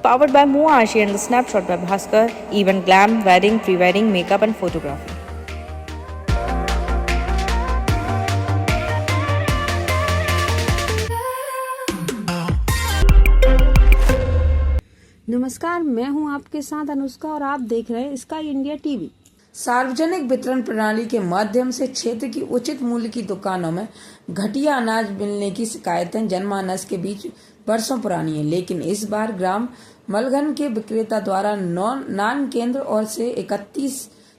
Powered by Muashi and the Snapshot by Bhaskar, Event Glam, Wedding, Pre-Wedding, Makeup and Photography. नमस्कार, मैं हूं आपके साथ अनुष्का और आप देख रहे हैं स्काई इंडिया टीवी। सार्वजनिक वितरण प्रणाली के माध्यम से क्षेत्र की उचित मूल्य की दुकानों में घटिया अनाज मिलने की शिकायतें जनमानस के बीच वर्षों पुरानी है, लेकिन इस बार ग्राम मलघन के विक्रेता द्वारा नान केंद्र और से 31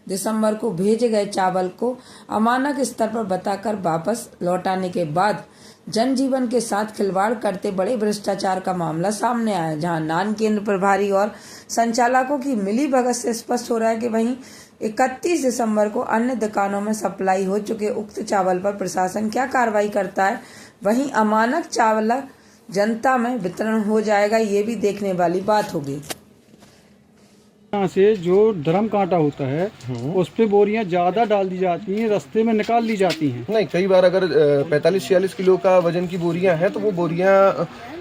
दिसंबर को भेजे गए चावल को अमानक स्तर पर बताकर वापस लौटाने के बाद जनजीवन के साथ खिलवाड़ करते बड़े भ्रष्टाचार का मामला सामने आया, जहां नान केंद्र प्रभारी और संचालकों की मिलीभगत से स्पष्ट हो रहा है कि वहीं 31 दिसंबर को अन्य दुकानों में सप्लाई हो चुके उक्त चावल पर प्रशासन क्या कार्रवाई करता है, वहीं अमानक चावल जनता में वितरण हो जाएगा, ये भी देखने वाली बात होगी। यहाँ से जो ड्रम कांटा होता है उस पे बोरियां ज्यादा डाल दी जाती हैं, रास्ते में निकाल ली जाती हैं। नहीं, कई बार अगर 45-46 किलो का वजन की बोरियां हैं तो वो बोरियां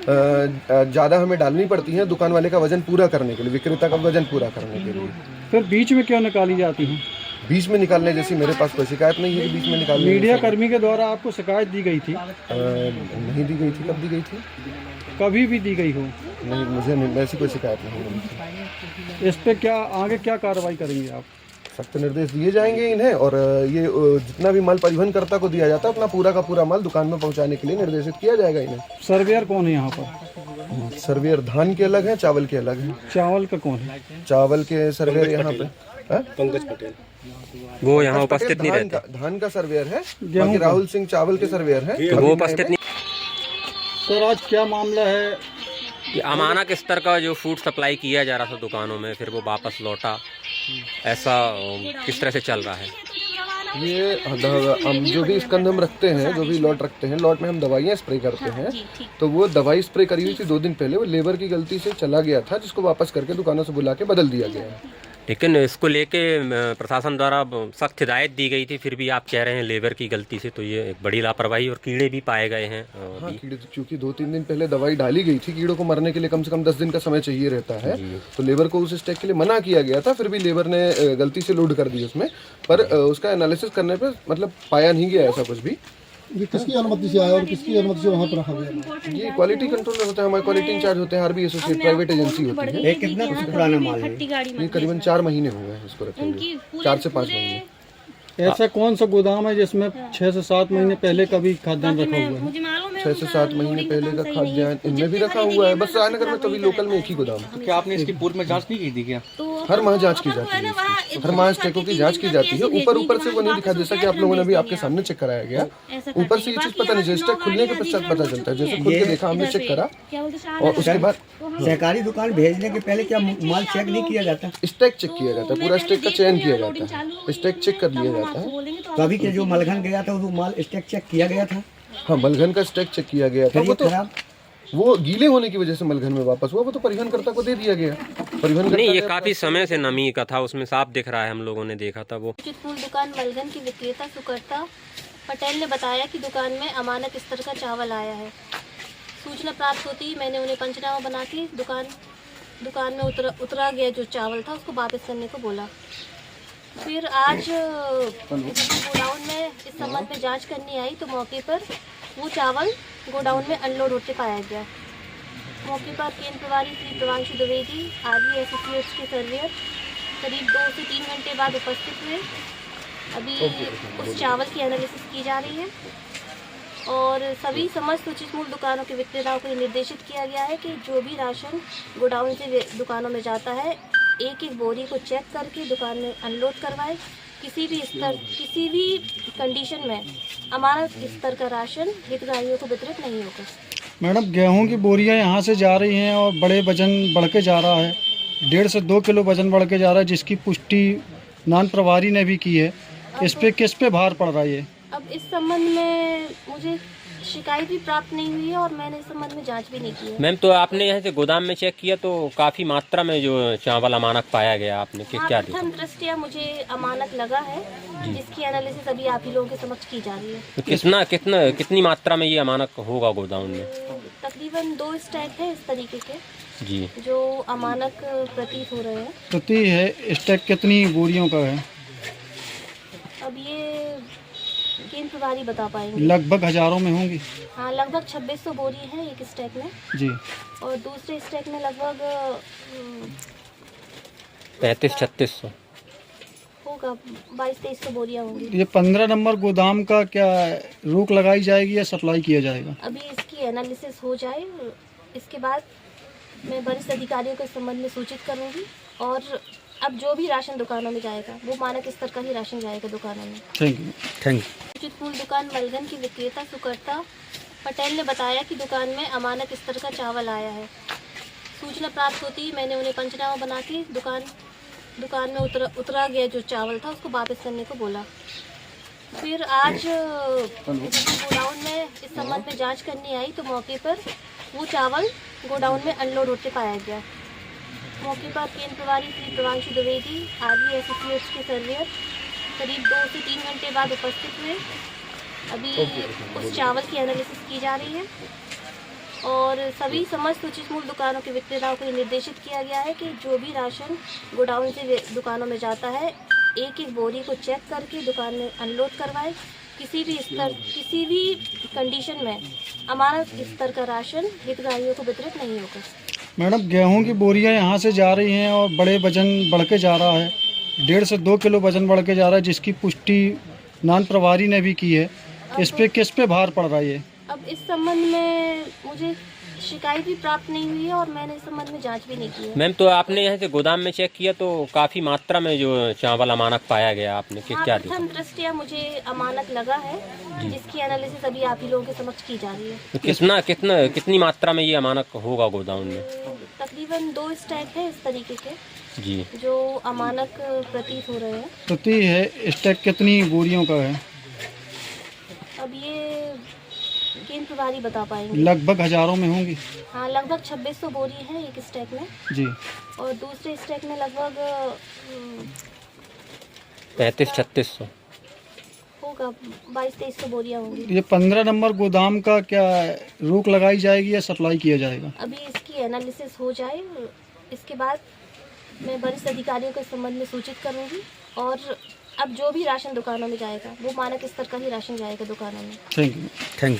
ज़्यादा हमें डालनी पड़ती हैं दुकान वाले का वजन पूरा करने के लिए, विक्रेता का वजन पूरा करने के लिए। फिर बीच में क्यों निकाली जाती हैं? बीच में निकालने जैसी मेरे पास कोई शिकायत नहीं है कि बीच में निकालने। मीडिया कर्मी के द्वारा आपको शिकायत दी गई थी? नहीं दी गई थी। कब दी गई थी? कभी भी दी गई हो? नहीं, मुझे नहीं, ऐसी कोई शिकायत नहीं है। इस पे क्या आगे क्या कार्रवाई करेंगे आप? सख्त निर्देश दिए जाएंगे इन्हें, और ये जितना भी माल परिवहन करता को दिया जाता है अपना पूरा का पूरा माल दुकान में पहुंचाने के लिए निर्देशित किया जाएगा इन्हें। सर्वेयर कौन है यहाँ पर? सर्वेयर धान के अलग है, चावल के अलग है। चावल का कौन है? चावल के सर्वेयर यहाँ पे पंकज पटेल, वो यहाँ उपस्थित नहीं रहते। धान का सर्वेयर है, बाकी राहुल सिंह चावल के सर्वेयर है, वो उपस्थित नहीं। सर, आज क्या मामला है? अमानक स्तर का जो फूड सप्लाई किया जा रहा था दुकानों में, फिर वो वापस लौटा, ऐसा किस तरह से चल रहा है? ये हम जो भी स्कंद हम रखते हैं, जो भी लॉट रखते हैं, लॉट में हम दवाइयाँ स्प्रे करते हैं, तो वो दवाई स्प्रे करी हुई थी 2 दिन पहले, वो लेबर की गलती से चला गया था, जिसको वापस करके दुकानों से बुला के बदल दिया गया है। लेकिन इसको लेके प्रशासन द्वारा सख्त हिदायत दी गई थी, फिर भी आप कह रहे हैं लेबर की गलती से, तो ये एक बड़ी लापरवाही और कीड़े भी पाए गए हैं। हाँ, कीड़े चूंकि 2-3 दिन पहले दवाई डाली गई थी, कीड़ों को मरने के लिए कम से कम 10 दिन का समय चाहिए रहता है, तो लेबर को उस स्टेक के लिए मना किया गया था, फिर भी लेबर ने गलती से लोड कर दी उसमें, पर उसका एनालिसिस करने पर मतलब पाया नहीं गया ऐसा कुछ भी। ये किसकी अनुमति से आया और किसकी अनुमति से वहाँ पर रखा गया? ये क्वालिटी कंट्रोल में होता है, हमारे क्वालिटी इंचार्ज होते हैं, आरबी एसोसिएट प्राइवेट एजेंसी होती है। ये कितना पुराना माल है? ये करीबन 4 महीने हो गए इसको रखे हुए, 4 से 5 महीने। ऐसा कौन सा गोदाम है जिसमें 6 से 7 महीने पहले का भी खाद्यान्न रखा हुआ है? 6 से 7 महीने पहले का खाद्यान्न इनमें भी रखा हुआ है, बस रायनगर में तभी लोकल में एक ही गोदाम है। क्या आपने इसकी पूर्व में जांच नहीं की थी क्या? हर माह जांच की जाती है, हर माह स्टेकों की जांच की जाती है। ऊपर से वो नहीं दिखा, जैसा कि आप लोगों ने भी आपके सामने चेक कराया गया, ऊपर से ये चीज पता नहीं, स्टेक खुलने के पश्चात पता चलता है। जैसे खुल के देखा, हमने चेक करा, और उसके बाद सरकारी दुकान भेजने के पहले क्या माल चेक नहीं किया जाता? स्टेक चेक किया जाता है, पूरा स्टेक का चयन किया जाता है, स्टेक चेक कर लिया जाता है। तो अभी के जो मलघन गया था वो माल स्टेक चेक किया गया था? हाँ, मलघन का स्टेक चेक किया गया था, वो गीले होने की वजह से मलघन में वापस हुआ, वो तो परिवहनकर्ता को दे दिया गया। परिवहन नहीं, ये काफी समय से नमी का था, उसमें साफ दिख रहा है, हम लोगों ने देखा था। वो फूल दुकान मलघन की विक्रेता सुकर्ता पटेल ने बताया कि दुकान में अमानक स्तर का चावल आया है। सूचना प्राप्त होती ही मैंने उन्हें पंचनामा बना के दुकान में उतरा गया जो चावल था उसको वापस करने को बोला। फिर आज गोडाउन में इस संबंध में जांच करनी आई तो मौके पर वो चावल गोडाउन में अनलोड होते पाया गया। मौके पर केंद्र प्रभारी श्री प्रवांशु द्विवेदी, आरबी एसोसिएट्स के सर्वेयर करीब 2 से 3 घंटे बाद उपस्थित हुए। अभी उस चावल की एनालिसिस की जा रही है और सभी समस्त उचित मूल्य दुकानों के विक्रेताओं को निर्देशित किया गया है कि जो भी राशन गोडाउन से दुकानों में जाता है, एक एक बोरी को चेक करके दुकान में अनलोड करवाए। किसी भी कंडीशन में अमानक स्तर का राशन हितग्राहियों को वितरित नहीं होगा। मैडम, गेहूं की बोरियां यहाँ से जा रही हैं और बड़े वजन बढ़ के जा रहा है, 1.5 से 2 किलो वजन बढ़ के जा रहा है, जिसकी पुष्टि नान प्रभारी ने भी की है। इस पे किस पे भार पड़ रहा है ये? अब इस संबंध में मुझे शिकायत भी प्राप्त नहीं हुई है और मैंने इस संबंध में जांच भी नहीं की है। मैम तो आपने यहाँ से गोदाम में चेक किया तो काफ़ी मात्रा में जो चावल अमानक पाया गया, आपने हाँ, क्या प्रथम दृष्टया मुझे अमानक लगा है, जिसकी एनालिसिस अभी आप ही लोगों के समक्ष की जा रही है। तो कितनी मात्रा में ये अमानक होगा गोदाम में? तकरीबन 2 स्टैक है इस तरीके के जी, जो अमानक प्रतीत हो रहे हैं। प्रति है स्टैक कितनी बोरियों का है? अब ये केंद्र प्रभारी बता पाएंगे। लगभग हजारों में होंगी। हाँ, लगभग 2600 बोरी है एक स्टैक में, जी, और दूसरे स्टैक में लगभग 3500-3600 होगा, 2200-2300 बोरियाँ होंगी। ये 15 नंबर गोदाम का क्या रोक लगाई जाएगी या सप्लाई किया जाएगा? अभी इसकी एनालिसिस हो जाए, इसके बाद मैं वरिष्ठ अधिकारियों के संबंध में सूचित करूंगी, और अब जो भी राशन दुकानों में जाएगा वो मानक स्तर का ही राशन जाएगा दुकानों में। Thank you. उचित मूल्य दुकान मलगन की विक्रेता सुकर्ता पटेल ने बताया कि दुकान में अमानक स्तर का चावल आया है। सूचना प्राप्त होती मैंने उन्हें पंचनामा बना के दुकान में उतरा गया जो चावल था उसको वापस करने को बोला। फिर आज गोडाउन में इस संबंध में जांच करने आई तो मौके पर वो चावल गोडाउन में अनलोड होते पाया गया। मौके पर केंद्र प्रभारी श्री प्रभांशु द्विवेदी आदि एसोसिएट्स के सर्वेयर करीब 2 से 3 घंटे बाद उपस्थित हुए। अभी उस चावल की एनालिसिस की जा रही है और सभी समस्त उचित मूल्य दुकानों के विक्रेताओं को निर्देशित किया गया है कि जो भी राशन गोडाउन से दुकानों में जाता है एक एक बोरी को चेक करके दुकान में अनलोड करवाए। किसी भी कंडीशन में अमानक स्तर का राशन हितग्राहियों को वितरित नहीं होगा। मैडम, गेहूं की बोरियां यहाँ से जा रही हैं और बड़े वजन बढ़ के जा रहा है, 1.5 से 2 किलो वजन बढ़ के जा रहा है, जिसकी पुष्टि नान प्रभारी ने भी की है। किस पे भार पड़ रहा है? अब इस संबंध में मुझे शिकायत भी प्राप्त नहीं हुई है और मैंने इस संबंध में जांच भी नहीं की है। मैम तो आपने यहाँ से गोदाम में चेक किया तो काफ़ी मात्रा में जो चावल अमानक पाया गया, आपने हाँ, क्या प्रथम दृष्टया मुझे अमानक लगा है, जिसकी एनालिसिस अभी आप ही लोगों के समक्ष की जा रही है। तो कितनी मात्रा में ये अमानक होगा गोदाम में? तकरीबन 2 स्टैक है इस तरीके के जी, जो अमानक प्रतीत हो रहे हैं। प्रति है स्टैक कितनी बोरियों का है? अब ये केंद्र प्रभारी बता पाएंगे। लगभग हजारों में होंगी। हाँ, लगभग 2600 बोरी है एक स्टैक में, जी, और दूसरे स्टैक में लगभग 3500-3600 होगा, 2200-2300 बोरियाँ होंगी। ये 15 नंबर गोदाम का क्या रोक लगाई जाएगी या सप्लाई किया जाएगा? अभी इसकी एनालिसिस हो जाए, इसके बाद मैं वरिष्ठ अधिकारियों के संबंध में सूचित करूंगी, और अब जो भी राशन दुकानों में जाएगा वो मानक स्तर का ही राशन जाएगा दुकानों में। Thank you.